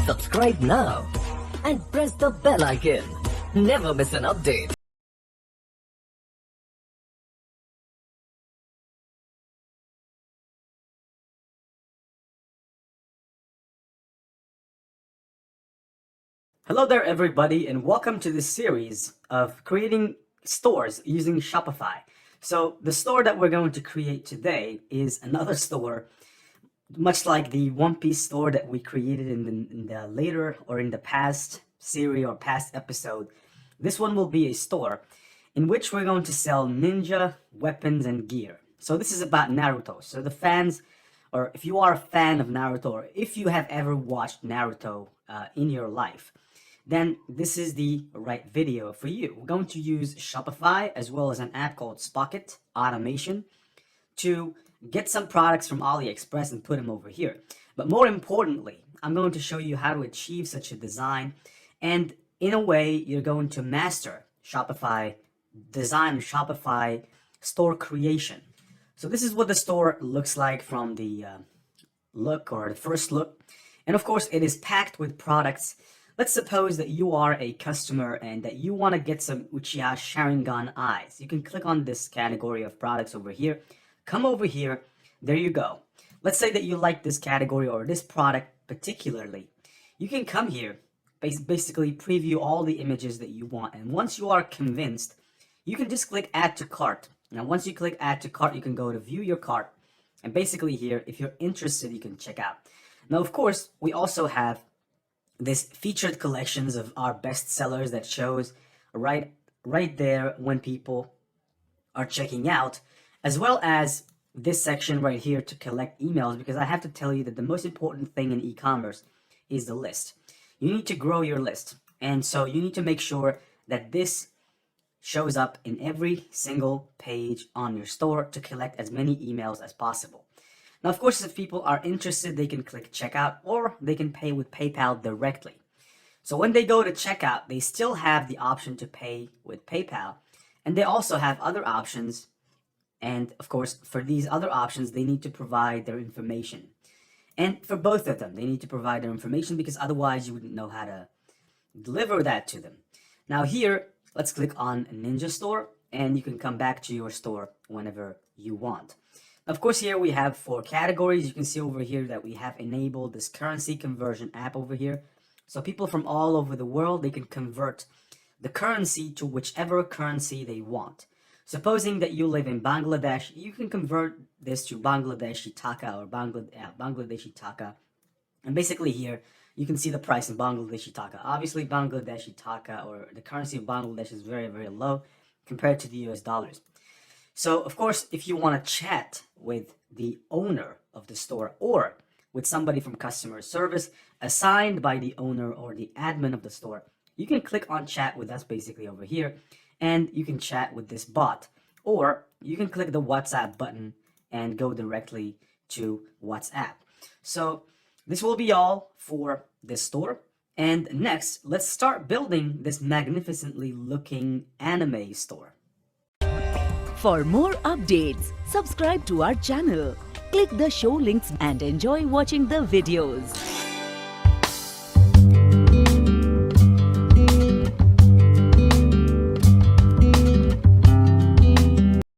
Subscribe now and press the bell icon. Never miss an update. Hello there everybody, and welcome to this series of creating stores using Shopify. So the store that we're going to create today is another store, much like the One Piece store that we created in the later or in the past series or past episode. This one will be a store in which we're going to sell ninja weapons and gear. So this is about Naruto. So the fans, or if you are a fan of Naruto, or if you have ever watched Naruto in your life, then this is the right video for you. We're going to use Shopify as well as an app called Spocket Automation to get some products from AliExpress and put them over here. But more importantly, I'm going to show you how to achieve such a design, and in a way, you're going to master Shopify design, Shopify store creation. So this is what the store looks like from the look, or the first look. And of course, it is packed with products. Let's suppose that you are a customer and that you want to get some Uchiha Sharingan eyes. You can click on this category of products over here. Come over here. There you go. Let's say that you like this category or this product particularly. You can come here, basically preview all the images that you want. And once you are convinced, you can just click Add to Cart. Now, once you click Add to Cart, you can go to View Your Cart. And basically here, if you're interested, you can check out. Now, of course, we also have this featured collections of our best sellers that shows right there when people are checking out, as well as this section right here to collect emails, because I have to tell you that the most important thing in e-commerce is the list. You need to grow your list, and so you need to make sure that this shows up in every single page on your store to collect as many emails as possible. Now, of course, if people are interested, they can click checkout, or they can pay with PayPal directly. So when they go to checkout, they still have the option to pay with PayPal, and they also have other options. And of course, for these other options, they need to provide their information. And for both of them, they need to provide their information, because otherwise you wouldn't know how to deliver that to them. Now here, let's click on Ninja Store, and you can come back to your store whenever you want. Of course, here we have 4 categories. You can see over here that we have enabled this currency conversion app over here. So people from all over the world, they can convert the currency to whichever currency they want. Supposing that you live in Bangladesh, you can convert this to Bangladeshi Taka or Bangladeshi Taka. And basically here, you can see the price in Bangladeshi Taka. Obviously, Bangladeshi Taka, or the currency of Bangladesh, is very, very low compared to the US dollars. So, of course, if you want to chat with the owner of the store or with somebody from customer service assigned by the owner or the admin of the store, you can click on chat with us basically over here, and you can chat with this bot, or you can click the WhatsApp button and go directly to WhatsApp. So this will be all for this store. And next, let's start building this magnificently looking anime store. For more updates, subscribe to our channel, click the show links and enjoy watching the videos.